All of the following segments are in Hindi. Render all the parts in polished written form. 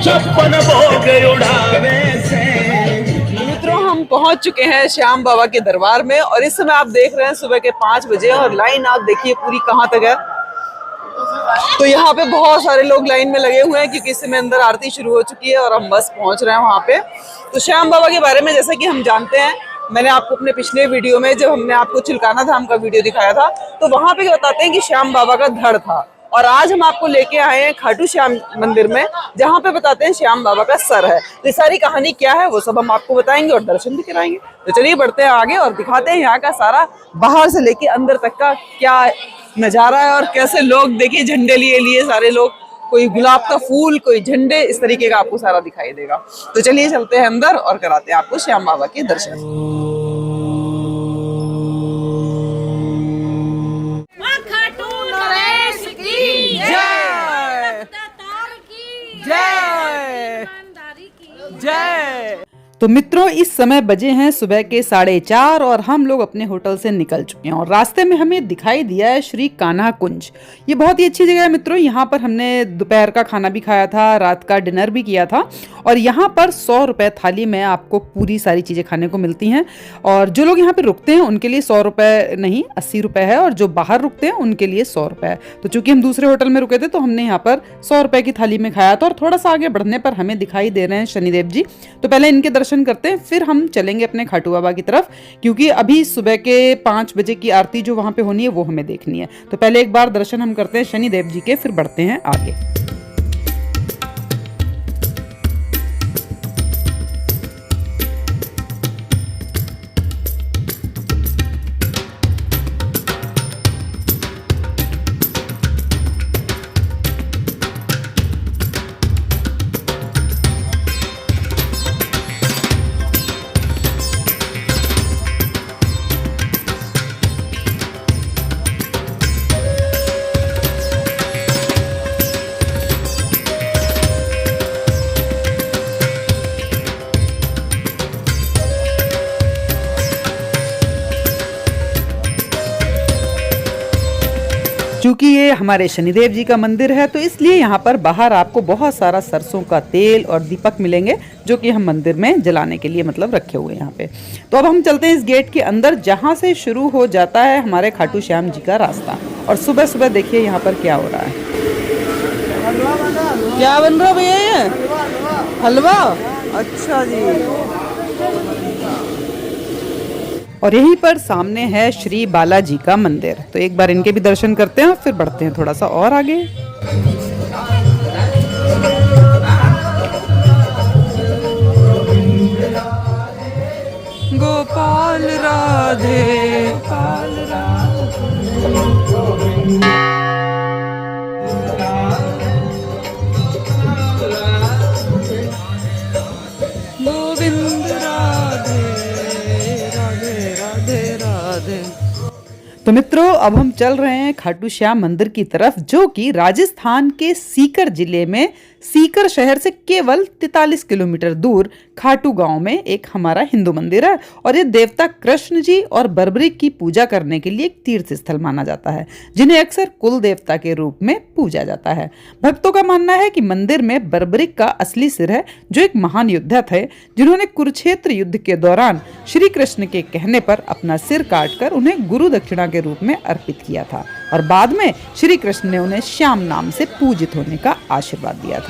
छप्पन भोग उड़ावे से। मित्रों, हम पहुंच चुके हैं श्याम बाबा के दरबार में और इस समय आप देख रहे हैं सुबह के 5 बजे और लाइन आप देखिए पूरी कहाँ तक है। तो यहाँ पे बहुत सारे लोग लाइन में लगे हुए हैं क्योंकि इस समय अंदर आरती शुरू हो चुकी है और हम बस पहुंच रहे हैं वहाँ पे। तो श्याम बाबा के बारे में जैसा कि हम जानते हैं, मैंने आपको अपने पिछले वीडियो में जब हमने आपको चिल्काना धाम का वीडियो दिखाया था तो वहां पे बताते हैं कि श्याम बाबा का धड़ था। और आज हम आपको लेके आए हैं खाटू श्याम मंदिर में जहाँ पे बताते हैं श्याम बाबा का सर है। तो ये सारी कहानी क्या है वो सब हम आपको बताएंगे और दर्शन भी कराएंगे। तो चलिए बढ़ते हैं आगे और दिखाते हैं यहाँ का सारा बाहर से लेके अंदर तक का क्या नजारा है और कैसे लोग देखिए झंडे लिए लिए सारे लोग, कोई गुलाब का फूल, कोई झंडे, इस तरीके का आपको सारा दिखाई देगा। तो चलिए चलते हैं अंदर और कराते हैं आपको श्याम बाबा के दर्शन। जय। तो मित्रों, इस समय बजे हैं सुबह के 4:30 और हम लोग अपने होटल से निकल चुके हैं और रास्ते में हमें दिखाई दिया है श्री कान्हा कुंज। ये बहुत ही अच्छी जगह है मित्रों। यहाँ पर हमने दोपहर का खाना भी खाया था, रात का डिनर भी किया था और यहाँ पर 100 रुपए थाली में आपको पूरी सारी चीज़ें खाने को मिलती हैं। और जो लोग यहाँ पे रुकते हैं उनके लिए 100 रुपए नहीं 80 रुपए है और जो बाहर रुकते हैं उनके लिए 100 रुपए है। तो चूंकि हम दूसरे होटल में रुके थे तो हमने यहाँ पर 100 रुपए की थाली में खाया था। और थोड़ा सा आगे बढ़ने पर हमें दिखाई दे रहे हैं शनिदेव जी। तो पहले इनके दर्शन करते हैं, फिर हम चलेंगे अपने खाटू बाबा की तरफ क्योंकि अभी सुबह के 5 बजे की आरती जो वहां पे होनी है वो हमें देखनी है। तो पहले एक बार दर्शन हम करते हैं शनिदेव जी के, फिर बढ़ते हैं आगे। चूंकि ये हमारे शनिदेव जी का मंदिर है तो इसलिए यहाँ पर बाहर आपको बहुत सारा सरसों का तेल और दीपक मिलेंगे जो कि हम मंदिर में जलाने के लिए मतलब रखे हुए हैं यहाँ पे। तो अब हम चलते हैं इस गेट के अंदर जहाँ से शुरू हो जाता है हमारे खाटू श्याम जी का रास्ता। और सुबह सुबह देखिए यहाँ पर क्या हो रहा है। क्या बन रहा है भैया? ये हलवा। अच्छा जी। और यहीं पर सामने है श्री बालाजी का मंदिर। तो एक बार इनके भी दर्शन करते हैं और फिर बढ़ते हैं थोड़ा सा और आगे। गोपाल राधे गोपाल गोविंद राधे राधे राधे राधे। तो मित्रों, अब हम चल रहे हैं खाटू श्याम मंदिर की तरफ जो कि राजस्थान के सीकर जिले में सीकर शहर से केवल 43 किलोमीटर दूर खाटू गांव में एक हमारा हिंदू मंदिर है। और ये देवता कृष्ण जी और बर्बरिक की पूजा करने के लिए एक तीर्थ स्थल माना जाता है जिन्हें अक्सर कुल देवता के रूप में पूजा जाता है। भक्तों का मानना है कि मंदिर में बर्बरिक का असली सिर है जो एक महान योद्धा थे जिन्होंने कुरुक्षेत्र युद्ध के दौरान श्री कृष्ण के कहने पर अपना सिर काटकर उन्हें गुरु दक्षिणा के रूप में अर्पित किया था और बाद में श्री कृष्ण ने उन्हें श्याम नाम से पूजित होने का आशीर्वाद दिया था।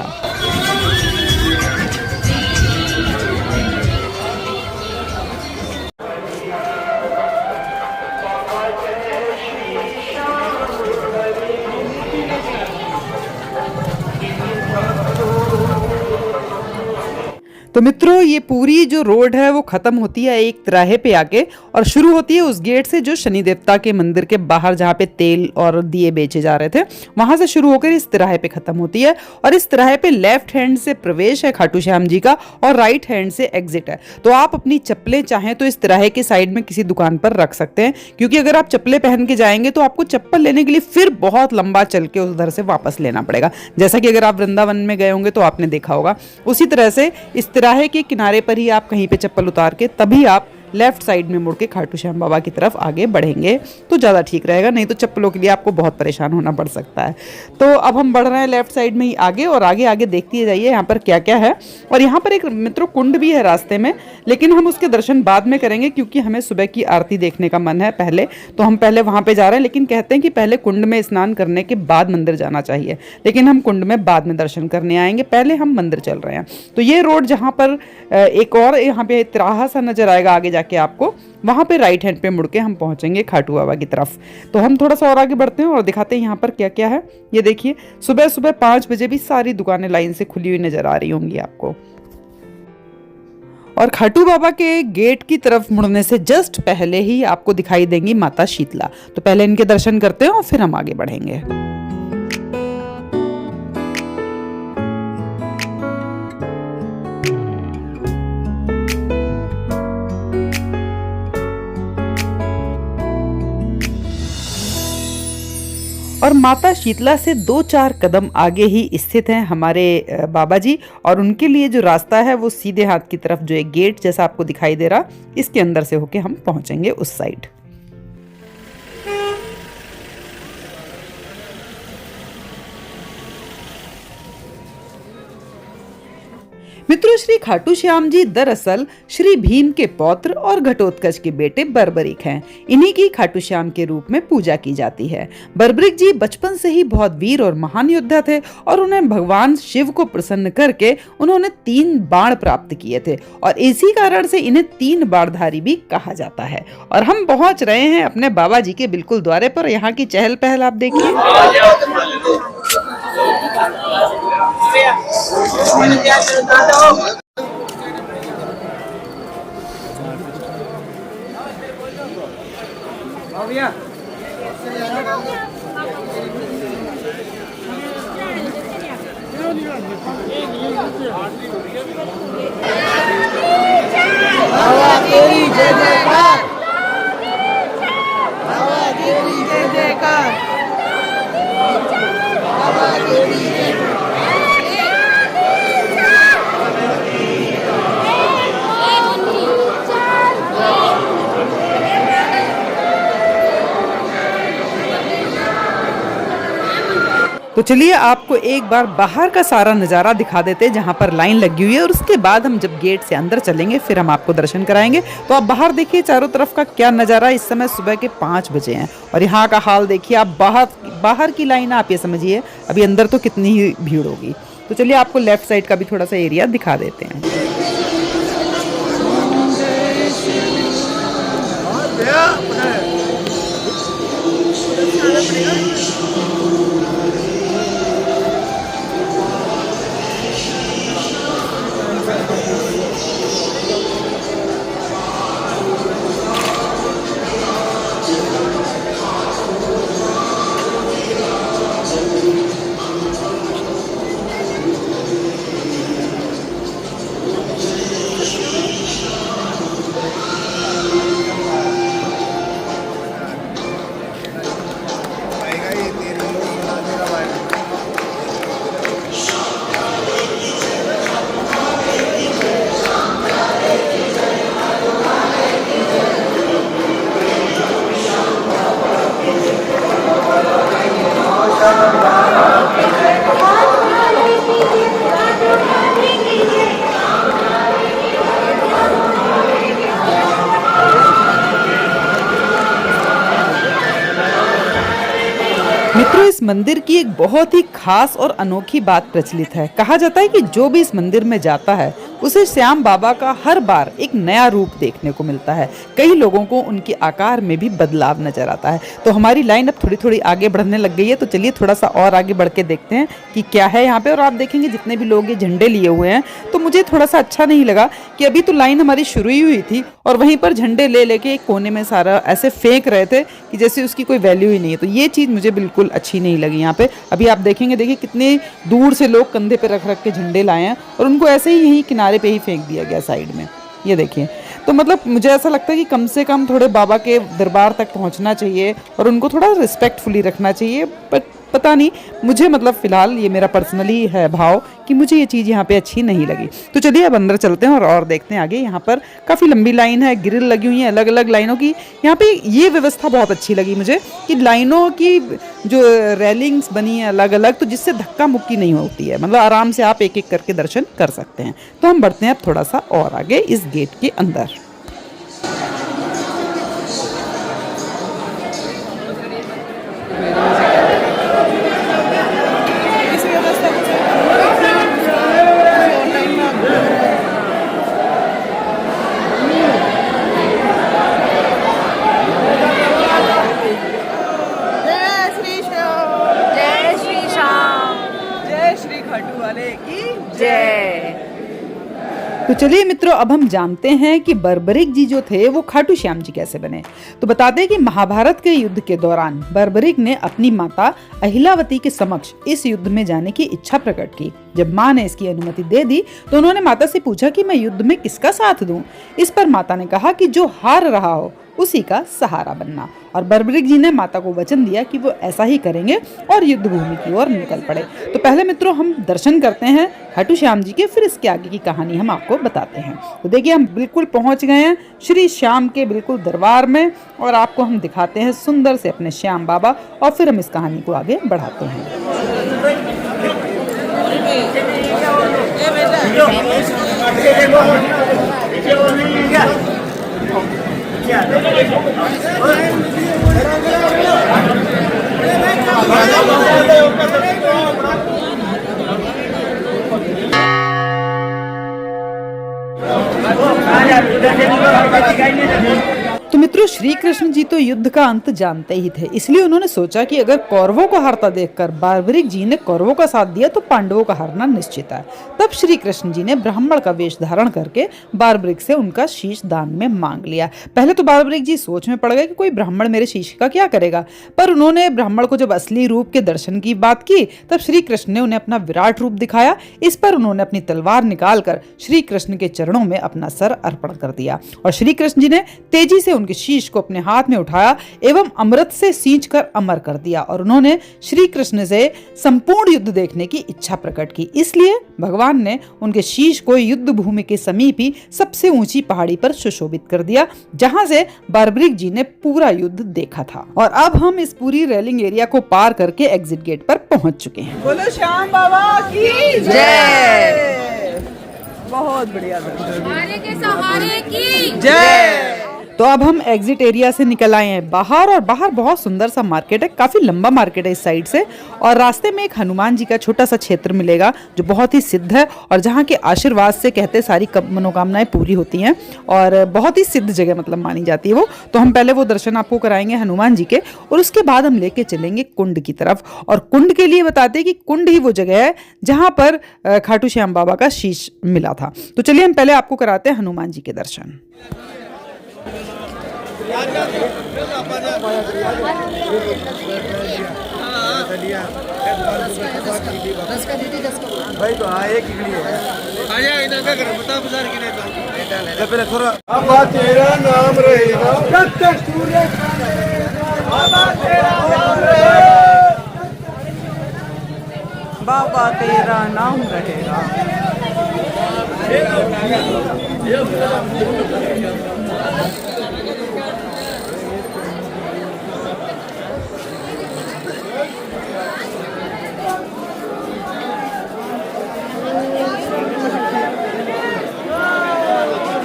तो मित्रों, ये पूरी जो रोड है वो खत्म होती है एक तिराहे पे आके और शुरू होती है उस गेट से जो शनि देवता के मंदिर के बाहर जहाँ पे तेल और दिए बेचे जा रहे थे वहां से शुरू होकर इस तिराहे पे खत्म होती है। और इस तिराहे पे लेफ्ट हैंड से प्रवेश है खाटू श्याम जी का और राइट हैंड से एग्जिट है। तो आप अपनी चप्पलें चाहें तो इस तिराहे के साइड में किसी दुकान पर रख सकते हैं क्योंकि अगर आप चप्पलें पहन के जाएंगे तो आपको चप्पल लेने के लिए फिर बहुत लंबा चल के उधर से वापस लेना पड़ेगा। जैसा कि अगर आप वृंदावन में गए होंगे तो आपने देखा होगा। उसी तरह से इस तिराहे के किनारे पर ही आप कहीं पे चप्पल उतार के तभी आप लेफ्ट साइड में मुड़ के खाटू श्याम बाबा की तरफ आगे बढ़ेंगे तो ज़्यादा ठीक रहेगा, नहीं तो चप्पलों के लिए आपको बहुत परेशान होना पड़ सकता है। तो अब हम बढ़ रहे हैं लेफ्ट साइड में ही आगे, और आगे आगे देखती जाइए यहाँ पर क्या क्या है। और यहाँ पर एक मित्रों कुंड भी है रास्ते में, लेकिन हम उसके दर्शन बाद में करेंगे क्योंकि हमें सुबह की आरती देखने का मन है पहले, तो हम पहले वहाँ पे जा रहे हैं। लेकिन कहते हैं कि पहले कुंड में स्नान करने के बाद मंदिर जाना चाहिए, लेकिन हम कुंड में बाद में दर्शन करने आएंगे, पहले हम मंदिर चल रहे हैं। तो ये रोड जहाँ पर एक और यहाँ पे तिराहा सा नजर आएगा आगे जाके आपको, वहाँ पे राइट हैंड पे मुड़ के हम पहुंचेंगे खाटू बाबा की तरफ। तो हम थोड़ा सा और आगे बढ़ते हैं और दिखाते हैं यहाँ पर क्या क्या है। ये देखिए सुबह सुबह 5 बजे भी सारी दुकानें लाइन से खुली हुई नजर आ रही होंगी आपको। और खाटू बाबा के गेट की तरफ मुड़ने से जस्ट पहले ही आपको दिखाई देंगी माता शीतला। तो पहले इनके दर्शन करते हैं और फिर हम आगे बढ़ेंगे। और माता शीतला से 2-4 कदम आगे ही स्थित हैं हमारे बाबा जी, और उनके लिए जो रास्ता है वो सीधे हाथ की तरफ जो एक गेट जैसा आपको दिखाई दे रहा, इसके अंदर से होके हम पहुंचेंगे उस साइड। मित्रों, श्री खाटू श्याम जी दरअसल श्री भीम के पौत्र और घटोत्कच के बेटे बर्बरिक हैं। इन्हीं की खाटू श्याम के रूप में पूजा की जाती है। बर्बरिक जी बचपन से ही बहुत वीर और महान योद्धा थे, और उन्हें भगवान शिव को प्रसन्न करके उन्होंने 3 बाण प्राप्त किए थे, और इसी कारण से इन्हें 3 बाणधारी भी कहा जाता है। और हम पहुंच रहे हैं अपने बाबा जी के बिल्कुल द्वारे पर। यहाँ की चहल पहल आप देखिए। तो चलिए आपको एक बार बाहर का सारा नज़ारा दिखा देते हैं जहाँ पर लाइन लगी हुई है, और उसके बाद हम जब गेट से अंदर चलेंगे फिर हम आपको दर्शन कराएंगे। तो आप बाहर देखिए चारों तरफ का क्या नज़ारा। इस समय सुबह के 5 बजे हैं और यहाँ का हाल देखिए आप। बाहर की लाइन आप ये समझिए, अभी अंदर तो कितनी ही भीड़ होगी। तो चलिए आपको लेफ्ट साइड का भी थोड़ा सा एरिया दिखा देते हैं। मित्रों, इस मंदिर की एक बहुत ही खास और अनोखी बात प्रचलित है। कहा जाता है कि जो भी इस मंदिर में जाता है उसे श्याम बाबा का हर बार एक नया रूप देखने को मिलता है। कई लोगों को उनके आकार में भी बदलाव नजर आता है। तो हमारी लाइन अब थोड़ी थोड़ी आगे बढ़ने लग गई है, तो चलिए थोड़ा सा और आगे बढ़ के देखते हैं कि क्या है यहाँ पे। और आप देखेंगे जितने भी लोग ये झंडे लिए हुए हैं, तो मुझे थोड़ा सा अच्छा नहीं लगा कि अभी तो लाइन हमारी शुरू ही हुई थी और वहीं पर झंडे ले लेके एक कोने में सारा ऐसे फेंक रहे थे कि जैसे उसकी कोई वैल्यू ही नहीं है। तो ये चीज़ मुझे बिल्कुल अच्छी नहीं लगी यहाँ पे। अभी आप देखेंगे, देखिए कितने दूर से लोग कंधे पे रख रख के झंडे लाए हैं और उनको ऐसे ही यहीं किनारे पे ही फेंक दिया गया साइड में। ये देखिए, तो मतलब मुझे ऐसा लगता है कि कम से कम थोड़े बाबा के दरबार तक पहुंचना चाहिए और उनको थोड़ा रिस्पेक्टफुली रखना चाहिए। बट पता नहीं, मुझे मतलब फिलहाल ये मेरा पर्सनली है भाव कि मुझे ये चीज़ यहाँ पे अच्छी नहीं लगी। तो चलिए अब अंदर चलते हैं और देखते हैं आगे। यहाँ पर काफ़ी लंबी लाइन है, ग्रिल लगी हुई है अलग अलग लाइनों की। यहाँ पे ये व्यवस्था बहुत अच्छी लगी मुझे कि लाइनों की जो रेलिंग्स बनी है अलग अलग, तो जिससे धक्का मुक्की नहीं होती है, मतलब आराम से आप एक एक करके दर्शन कर सकते हैं। तो हम बढ़ते हैं अब थोड़ा सा और आगे इस गेट के अंदर। तो चलिए मित्रों, अब हम जानते हैं कि बर्बरिक जी जो थे वो खाटू श्याम जी कैसे बने। तो बताते हैं कि महाभारत के युद्ध के दौरान बर्बरिक ने अपनी माता अहिलावती के समक्ष इस युद्ध में जाने की इच्छा प्रकट की। जब माँ ने इसकी अनुमति दे दी तो उन्होंने माता से पूछा कि मैं युद्ध में किसका साथ दूं। इस पर माता ने कहा कि जो हार रहा हो उसी का सहारा बनना। और बर्बरिक जी ने माता को वचन दिया कि वो ऐसा ही करेंगे और युद्ध भूमि की ओर निकल पड़े। तो पहले मित्रों हम दर्शन करते हैं खाटू श्याम जी के, फिर इसके आगे की कहानी हम आपको बताते हैं। तो देखिए हम बिल्कुल पहुंच गए हैं श्री श्याम के बिल्कुल दरबार में, और आपको हम दिखाते हैं सुंदर से अपने श्याम बाबा, और फिर हम इस कहानी को आगे बढ़ाते हैं। तो मित्रों श्री कृष्ण जी तो युद्ध का अंत जानते ही थे, इसलिए उन्होंने सोचा कि अगर कौरवों को हारता देखकर बर्बरिक जी ने कौरवों का साथ दिया तो पांडवों का हारना निश्चित है। तब श्री कृष्ण जी ने ब्राह्मण का वेश धारण करके बर्बरिक से उनका शीश दान में मांग लिया। पहले तो बर्बरिक जी सोच में पड़ गए कि कोई ब्राह्मण मेरे शीश का क्या करेगा, पर उन्होंने ब्राह्मण को जब असली रूप के दर्शन की बात की तब श्री कृष्ण ने उन्हें अपना विराट रूप दिखाया। इस पर उन्होंने अपनी तलवार निकालकर श्री कृष्ण के चरणों में अपना सर अर्पण कर दिया, और श्री कृष्ण जी ने तेजी से उनके शीश को अपने हाथ में उठाया एवं अमृत से सींचकर अमर कर दिया। और उन्होंने श्री कृष्ण से संपूर्ण युद्ध देखने की इच्छा प्रकट की, इसलिए भगवान ने उनके शीश को युद्ध भूमि के समीप ही सबसे ऊंची पहाड़ी पर सुशोभित कर दिया, जहां से बर्बरिक जी ने पूरा युद्ध देखा था। और अब हम इस पूरी रेलिंग एरिया को पार करके एग्जिट गेट पर पहुंच चुके हैं। बोलो श्याम बाबा की जय। बहुत बढ़िया सहारे के सहारे की जय। तो अब हम एग्जिट एरिया से निकल आए हैं बाहर, और बाहर बहुत सुंदर सा मार्केट है, काफी लंबा मार्केट है इस साइड से, और रास्ते में एक हनुमान जी का छोटा सा क्षेत्र मिलेगा जो बहुत ही सिद्ध है, और जहाँ के आशीर्वाद से कहते सारी मनोकामनाएं पूरी होती हैं, और बहुत ही सिद्ध जगह मतलब मानी जाती है वो। तो हम पहले वो दर्शन आपको कराएंगे हनुमान जी के, और उसके बाद हम लेके चलेंगे कुंड की तरफ। और कुंड के लिए बताते हैं कि कुंड ही वो जगह है जहाँ पर खाटू श्याम बाबा का शीश मिला था। तो चलिए हम पहले आपको कराते हैं हनुमान जी के दर्शन। भाई तो हाँ एक इकड़ी है आजा इधर का कर बता बाजार की नहीं तो पहले थोड़ा अब तेरा नाम रहेगा जब तक सूर्य बाबा तेरा नाम रहेगा, बाबा तेरा नाम रहेगा।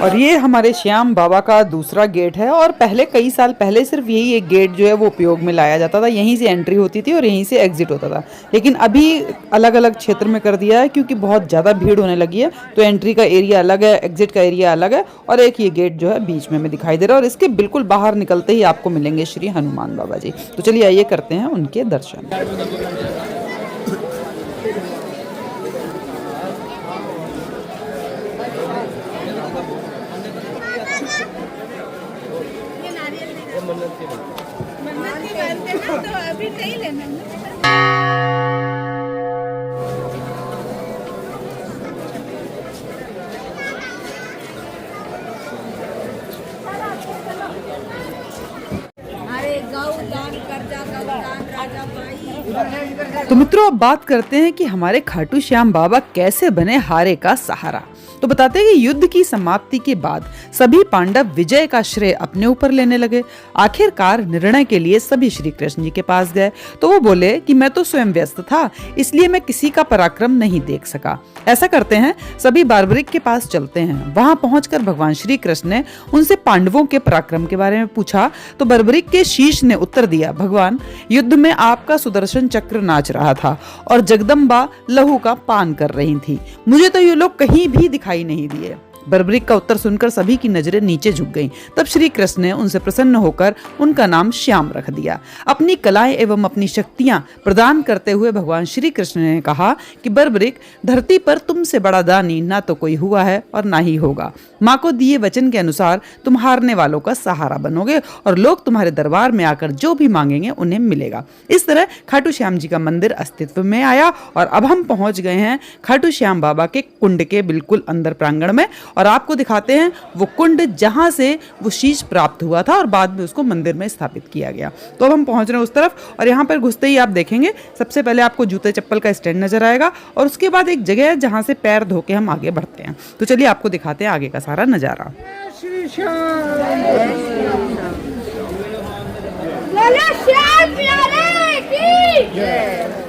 और ये हमारे श्याम बाबा का दूसरा गेट है, और पहले कई साल पहले सिर्फ यही एक गेट जो है वो उपयोग में लाया जाता था, यहीं से एंट्री होती थी और यहीं से एग्जिट होता था। लेकिन अभी अलग अलग क्षेत्र में कर दिया है क्योंकि बहुत ज़्यादा भीड़ होने लगी है, तो एंट्री का एरिया अलग है, एग्जिट का एरिया अलग है, और एक ये गेट जो है बीच में दिखाई दे रहा है, और इसके बिल्कुल बाहर निकलते ही आपको मिलेंगे श्री हनुमान बाबा जी। तो चलिए आइए करते हैं उनके दर्शन। तो अभी नहीं लेना अरे गौ दान कर जा, गौ दान राजा भाई। तो मित्रों, अब बात करते हैं कि हमारे खाटू श्याम बाबा कैसे बने हारे का सहारा। तो बताते हैं कि युद्ध की समाप्ति के बाद सभी पांडव विजय का श्रेय अपने ऊपर लेने लगे। आखिरकार निर्णय के लिए सभी श्री कृष्ण जी के पास गए तो वो बोले कि मैं तो स्वयं व्यस्त था, इसलिए मैं किसी का पराक्रम नहीं देख सका। ऐसा करते हैं, सभी बार्बरिक के पास चलते हैं। वहां पहुंचकर भगवान श्री कृष्ण ने उनसे पांडवों के पराक्रम के बारे में पूछा तो बर्बरिक के शीश ने उत्तर दिया, भगवान, युद्ध में आपका सुदर्शन चक्र नाच रहा था और जगदम्बा लहू का पान कर रही थी, मुझे तो ये लोग कहीं भी दिखाई नहीं दिए। बर्बरिक का उत्तर सुनकर सभी की नजरें नीचे झुक गईं। तब श्री कृष्ण ने उनसे प्रसन्न होकर उनका नाम श्याम रख दिया। अपनी कलाएं एवं अपनी शक्तियां प्रदान करते हुए भगवान श्री कृष्ण ने कहा कि बर्बरिक, धरती पर तुमसे बड़ा दानी ना तो कोई हुआ है और ना ही होगा। माँ को दिए वचन के अनुसार तुम हारने वालों का सहारा बनोगे और लोग तुम्हारे दरबार में आकर जो भी मांगेंगे उन्हें मिलेगा। इस तरह खाटू श्याम जी का मंदिर अस्तित्व में आया और अब हम पहुंच गए हैं खाटू श्याम बाबा के कुंड के बिल्कुल अंदर प्रांगण में और आपको दिखाते हैं वो कुंड जहां से वो शीश प्राप्त हुआ था और बाद में उसको मंदिर में स्थापित किया गया। तो अब हम पहुंच रहे हैं उस तरफ और यहाँ पर घुसते ही आप देखेंगे सबसे पहले आपको जूते चप्पल का स्टैंड नजर आएगा और उसके बाद एक जगह है जहां से पैर धो के हम आगे बढ़ते हैं। तो चलिए आपको दिखाते हैं आगे का सारा नजारा। बोलो श्याम प्यारे की।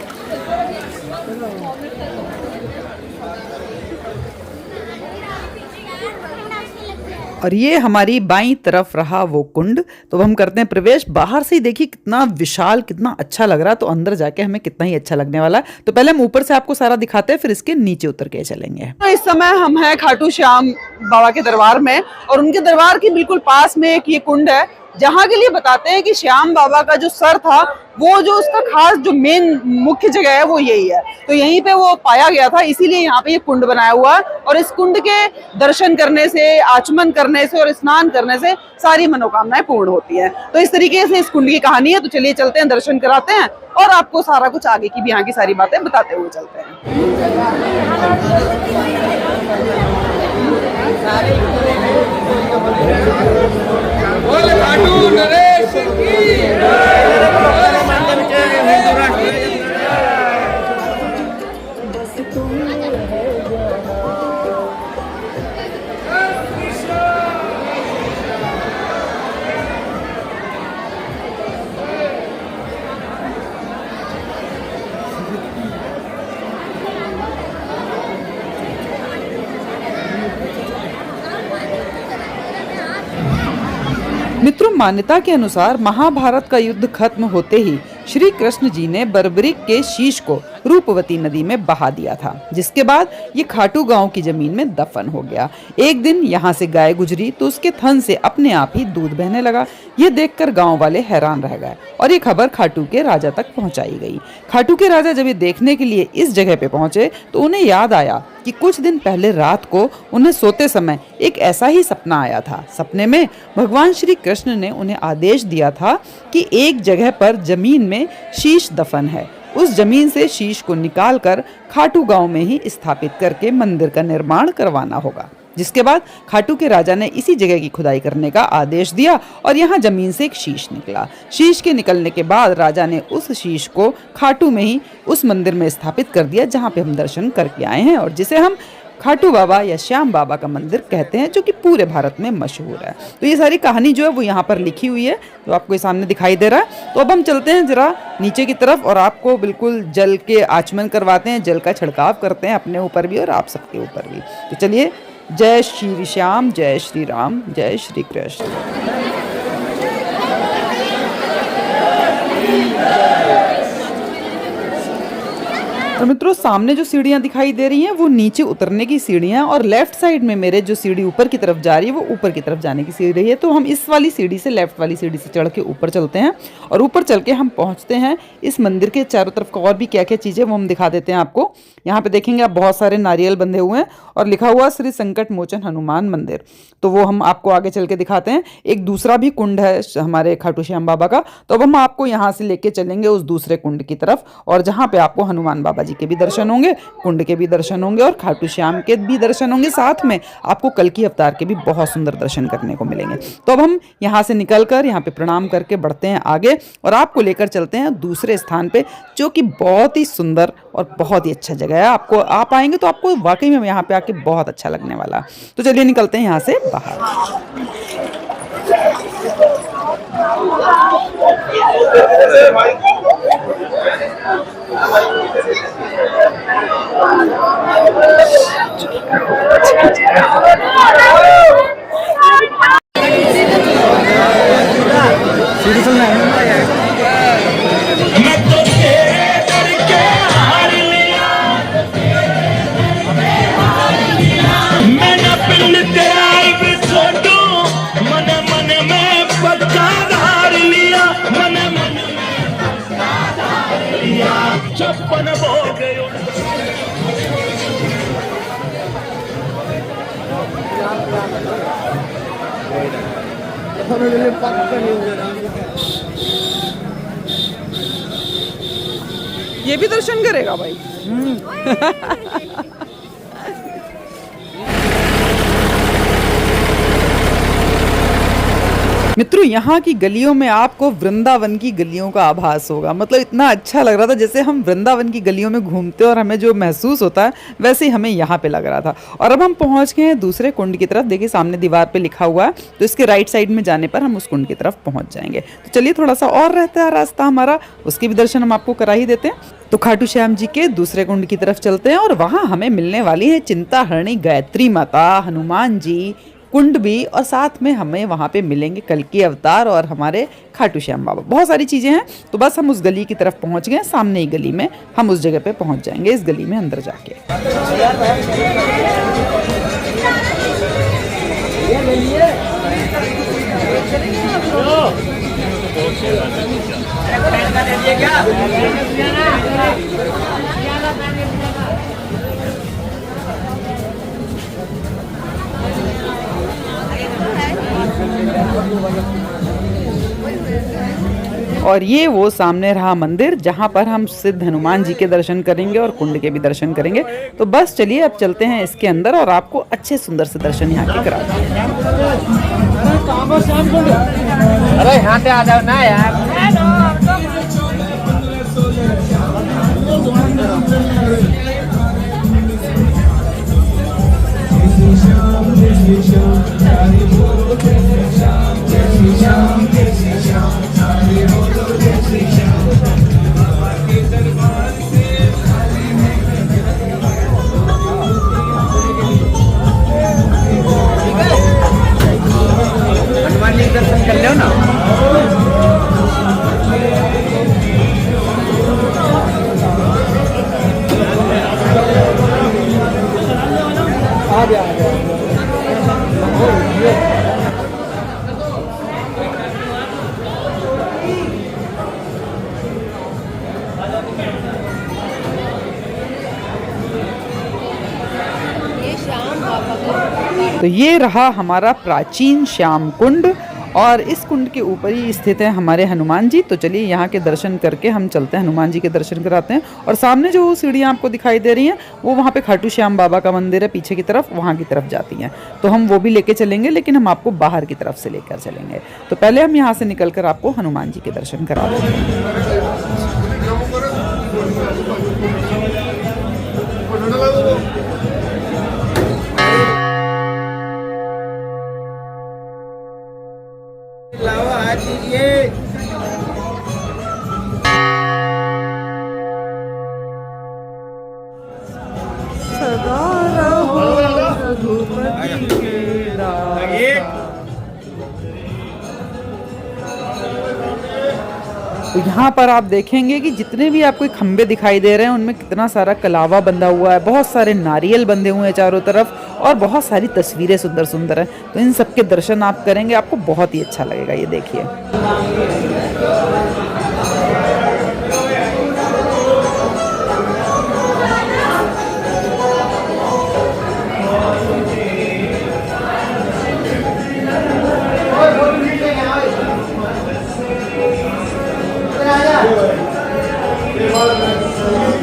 और ये हमारी बाईं तरफ रहा वो कुंड। तो हम करते हैं प्रवेश। बाहर से ही देखिए कितना विशाल, कितना अच्छा लग रहा है, तो अंदर जाके हमें कितना ही अच्छा लगने वाला है। तो पहले हम ऊपर से आपको सारा दिखाते हैं, फिर इसके नीचे उतर के चलेंगे। तो इस समय हम हैं खाटू श्याम बाबा के दरबार में और उनके दरबार के बिल्कुल पास में एक ये कुंड है जहाँ के लिए बताते हैं कि श्याम बाबा का जो सर था वो जो उसका खास जो मेन मुख्य जगह है वो यही है। तो यहीं पे वो पाया गया था, इसीलिए यहाँ पे ये कुंड बनाया हुआ है और इस कुंड के दर्शन करने से, आचमन करने से और स्नान करने से सारी मनोकामनाएं पूर्ण होती हैं। तो इस तरीके से इस कुंड की कहानी है। तो चलिए चलते हैं, दर्शन कराते हैं और आपको सारा कुछ आगे की भी यहाँ की सारी बातें बताते हुए चलते हैं। बोल खाटू नरेश की बोल मंदिर के हिंदू राष्ट्र मित्रों, मान्यता के अनुसार महाभारत का युद्ध खत्म होते ही श्री कृष्ण जी ने बर्बरिक के शीश को रूपवती नदी में बहा दिया था, जिसके बाद ये खाटू गांव की जमीन में दफन हो गया। एक दिन यहाँ से गाय गुजरी तो उसके थन से अपने आप ही दूध बहने लगा। ये देखकर गांव वाले हैरान रह गए और ये खबर खाटू के राजा तक पहुंचाई गई। खाटू के राजा जब ये देखने के लिए इस जगह पे पहुंचे तो उन्हें याद आया कि कुछ दिन पहले रात को उन्हें सोते समय एक ऐसा ही सपना आया था। सपने में भगवान श्री कृष्ण ने उन्हें आदेश दिया था कि एक जगह पर जमीन में शीश दफन है, उस जमीन से शीश को निकालकर खाटू गांव में ही स्थापित करके मंदिर का निर्माण करवाना होगा। जिसके बाद खाटू के राजा ने इसी जगह की खुदाई करने का आदेश दिया और यहाँ जमीन से एक शीश निकला। शीश के निकलने के बाद राजा ने उस शीश को खाटू में ही उस मंदिर में स्थापित कर दिया जहाँ पे हम दर्शन करके आए हैं और जिसे हम खाटू बाबा या श्याम बाबा का मंदिर कहते हैं, जो कि पूरे भारत में मशहूर है। तो ये सारी कहानी जो है वो यहाँ पर लिखी हुई है, जो आपको ये सामने दिखाई दे रहा है। तो अब हम चलते हैं जरा नीचे की तरफ और आपको बिल्कुल जल के आचमन करवाते हैं, जल का छिड़काव करते हैं अपने ऊपर भी और आप सबके ऊपर भी। तो चलिए, जय श्री श्याम, जय श्री राम, जय श्री कृष्ण। तो मित्रों, सामने जो सीढ़ियां दिखाई दे रही हैं वो नीचे उतरने की सीढ़ियां और लेफ्ट साइड में मेरे जो सीढ़ी ऊपर की तरफ जा रही है वो ऊपर की तरफ जाने की सीढ़ी है। तो हम इस वाली सीढ़ी से, लेफ्ट वाली सीढ़ी से चढ़ के ऊपर चलते हैं और ऊपर चल के हम पहुंचते हैं इस मंदिर के चारों तरफ का और भी क्या क्या चीज़ें वो हम दिखा देते हैं आपको। यहाँ पे देखेंगे आप बहुत सारे नारियल बंधे हुए हैं और लिखा हुआ श्री संकट मोचन हनुमान मंदिर। तो वो हम आपको आगे चल के दिखाते हैं। एक दूसरा भी कुंड है हमारे खाटू श्याम बाबा का, तो अब हम आपको यहाँ से लेके चलेंगे उस दूसरे कुंड की तरफ और जहाँ पे आपको हनुमान बाबा जी के भी दर्शन होंगे, कुंड के भी दर्शन होंगे और खाटू श्याम के भी दर्शन होंगे। साथ में आपको कल्कि अवतार के भी बहुत सुंदर दर्शन करने को मिलेंगे। तो अब हम यहाँ से निकलकर यहाँ पे प्रणाम करके बढ़ते हैं आगे और आपको लेकर चलते हैं दूसरे स्थान पे, जो कि बहुत ही सुंदर और बहुत ही अच्छा जगह है। आपको आप आएंगे तो आपको वाकई में यहाँ पे आके बहुत अच्छा लगने वाला। तो चलिए निकलते हैं यहाँ से बाहर। ये भी दर्शन करेगा भाई। मित्रों, यहाँ की गलियों में आपको वृंदावन की गलियों का आभास होगा। मतलब इतना अच्छा लग रहा था, जैसे हम वृंदावन की गलियों में घूमते और हमें जो महसूस होता है वैसे ही हमें यहाँ पे लग रहा था। और अब हम पहुँच गए हैं दूसरे कुंड की तरफ। देखिए सामने दीवार पे लिखा हुआ है, तो इसके राइट साइड में जाने पर हम उस कुंड की तरफ पहुँच जाएंगे। तो चलिए थोड़ा सा और रहता है रास्ता हमारा, उसके भी दर्शन हम आपको करा ही देते हैं। तो खाटू श्याम जी के दूसरे कुंड की तरफ चलते हैं और वहाँ हमें मिलने वाली है चिंताहरणी गायत्री माता, हनुमान जी, कुंड भी, और साथ में हमें वहाँ पे मिलेंगे कल्कि अवतार और हमारे खाटू श्याम बाबा। बहुत सारी चीज़ें हैं। तो बस हम उस गली की तरफ पहुँच गए, सामने ही गली में हम उस जगह पे पहुँच जाएंगे, इस गली में अंदर जाके। और ये वो सामने रहा मंदिर जहाँ पर हम सिद्ध हनुमान जी के दर्शन करेंगे और कुंड के भी दर्शन करेंगे। तो बस चलिए अब चलते हैं इसके अंदर और आपको अच्छे सुंदर से दर्शन यहाँ के कराते हैं। अरे यहाँ पे आ जाओ ना यार। हनुमान जी दर्शन कर लो ना। आ गया तो ये रहा हमारा प्राचीन श्याम कुंड और इस कुंड के ऊपर ही स्थित है हमारे हनुमान जी। तो चलिए यहाँ के दर्शन करके हम चलते हैं, हनुमान जी के दर्शन कराते हैं। और सामने जो सीढ़ियाँ आपको दिखाई दे रही हैं वो वहाँ पे खाटू श्याम बाबा का मंदिर है, पीछे की तरफ, वहाँ की तरफ जाती हैं। तो हम वो भी लेके चलेंगे, लेकिन हम आपको बाहर की तरफ से लेकर चलेंगे। तो पहले हम यहाँ से निकल कर आपको हनुमान जी के दर्शन करा देंगे। तो यहाँ पर आप देखेंगे कि जितने भी आपको खंबे दिखाई दे रहे हैं उनमें कितना सारा कलावा बंधा हुआ है, बहुत सारे नारियल बंधे हुए हैं चारों तरफ और बहुत सारी तस्वीरें सुंदर सुंदर हैं। तो इन सब के दर्शन आप करेंगे, आपको बहुत ही अच्छा लगेगा। ये देखिए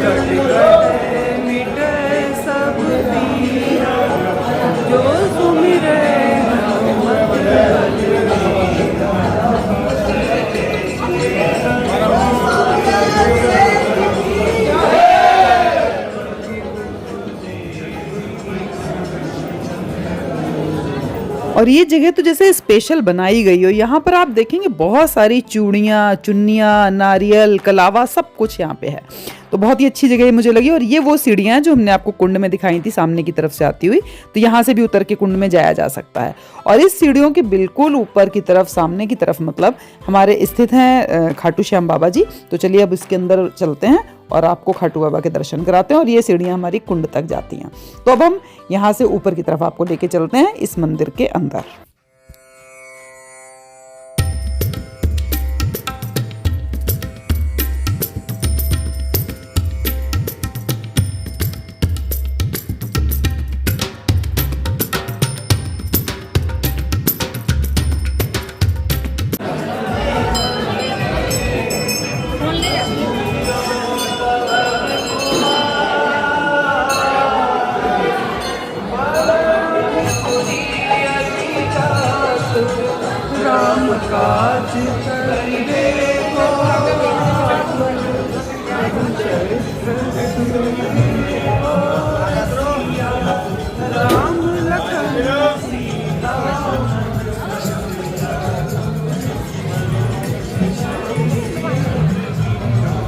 Thank you. और ये जगह तो जैसे स्पेशल बनाई गई हो। यहाँ पर आप देखेंगे बहुत सारी चूड़ियाँ, चुन्नियाँ, नारियल, कलावा सब कुछ यहाँ पे है। तो बहुत ही अच्छी जगह मुझे लगी। और ये वो सीढ़ियाँ जो हमने आपको कुंड में दिखाई थी सामने की तरफ से आती हुई, तो यहाँ से भी उतर के कुंड में जाया जा सकता है। और इस सीढ़ियों के बिल्कुल ऊपर की तरफ, सामने की तरफ मतलब हमारे स्थित हैं खाटू श्याम बाबा जी। तो चलिए अब इसके अंदर चलते हैं और आपको खाटू बाबा के दर्शन कराते हैं। और ये सीढ़ियाँ हमारी कुंड तक जाती हैं। तो अब हम यहाँ से ऊपर की तरफ आपको लेके चलते हैं इस मंदिर के अंदर।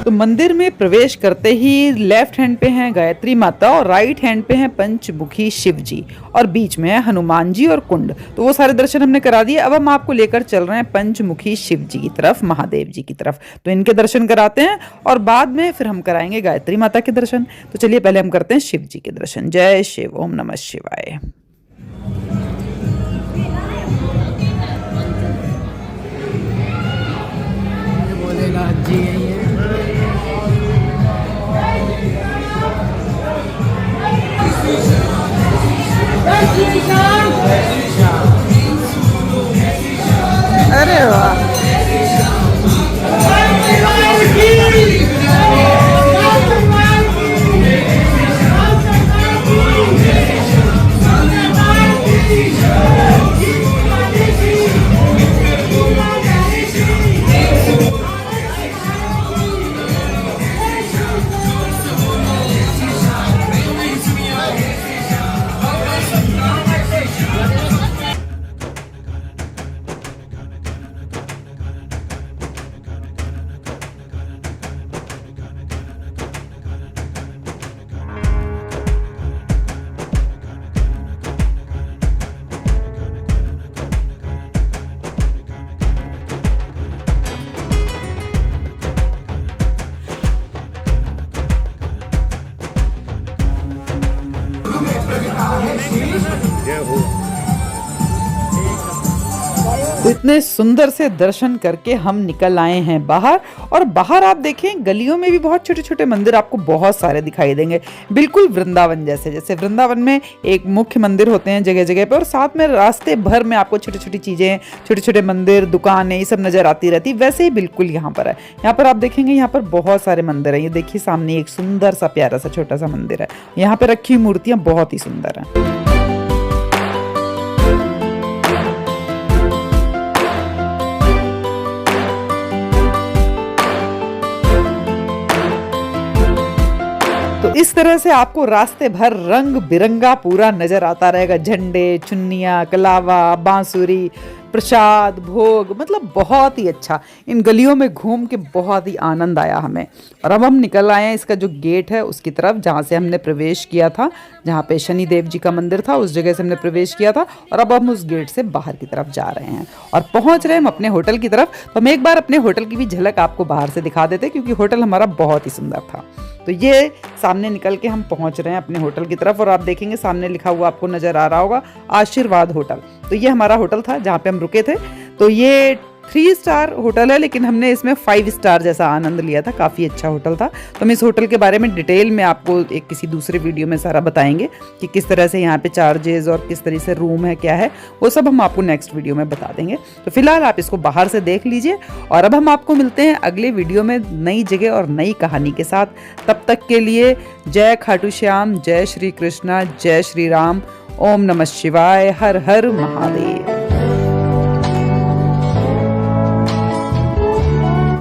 तो मंदिर में प्रवेश करते ही लेफ्ट हैंड पे हैं गायत्री माता और राइट हैंड पे हैं पंचमुखी शिव जी और बीच में है हनुमान जी और कुंड। तो वो सारे दर्शन हमने करा दिए। अब हम आपको लेकर चल रहे हैं पंचमुखी शिव जी की तरफ, महादेव जी की तरफ। तो इनके दर्शन कराते हैं और बाद में फिर हम कराएंगे गायत्री माता के दर्शन। तो चलिए पहले हम करते हैं शिव जी के दर्शन। जय शिव, ओम नमः शिवाय। अरे वाह, तो इतने सुंदर से दर्शन करके हम निकल आए हैं बाहर। और बाहर आप देखें गलियों में भी बहुत छोटे छोटे मंदिर आपको बहुत सारे दिखाई देंगे, बिल्कुल वृंदावन जैसे। जैसे वृंदावन में एक मुख्य मंदिर होते हैं जगह जगह पे और साथ में रास्ते भर में आपको छोटी छोटी चीज़ें, छोटे छोटे मंदिर, दुकानें, ये सब नज़र आती रहती। वैसे ही बिल्कुल यहाँ पर है। यहाँ पर आप देखेंगे यहाँ पर बहुत सारे मंदिर हैं। ये देखिए सामने एक सुंदर सा प्यारा सा छोटा सा मंदिर है। यहाँ पर रखी हुई मूर्तियाँ बहुत ही सुंदर हैं। तो इस तरह से आपको रास्ते भर रंग बिरंगा पूरा नजर आता रहेगा। झंडे, चुन्नियाँ, कलावा, बांसुरी, प्रसाद, भोग, मतलब बहुत ही अच्छा। इन गलियों में घूम के बहुत ही आनंद आया हमें। और अब हम निकल आए हैं इसका जो गेट है उसकी तरफ, जहाँ से हमने प्रवेश किया था, जहाँ पे शनि देव जी का मंदिर था, उस जगह से हमने प्रवेश किया था। और अब हम उस गेट से बाहर की तरफ जा रहे हैं और पहुँच रहे हैं हम अपने होटल की तरफ। तो हम एक बार अपने होटल की भी झलक आपको बाहर से दिखा देते, क्योंकि होटल हमारा बहुत ही सुंदर था। तो ये सामने निकल के हम पहुंच रहे हैं अपने होटल की तरफ और आप देखेंगे सामने लिखा हुआ आपको नजर आ रहा होगा आशीर्वाद होटल। तो ये हमारा होटल था जहाँ पे हम रुके थे। तो ये 3 स्टार होटल है, लेकिन हमने इसमें 5 स्टार जैसा आनंद लिया था। काफ़ी अच्छा होटल था। तो हम इस होटल के बारे में डिटेल में आपको एक किसी दूसरे वीडियो में सारा बताएंगे कि किस तरह से यहाँ पे चार्जेस और किस तरह से रूम है, क्या है, वो सब हम आपको नेक्स्ट वीडियो में बता देंगे। तो फिलहाल आप इसको बाहर से देख लीजिए और अब हम आपको मिलते हैं अगले वीडियो में नई जगह और नई कहानी के साथ। तब तक के लिए जय खाटू श्याम, जय श्री कृष्णा, जय श्री राम, ओम नमः शिवाय, हर हर महादेव।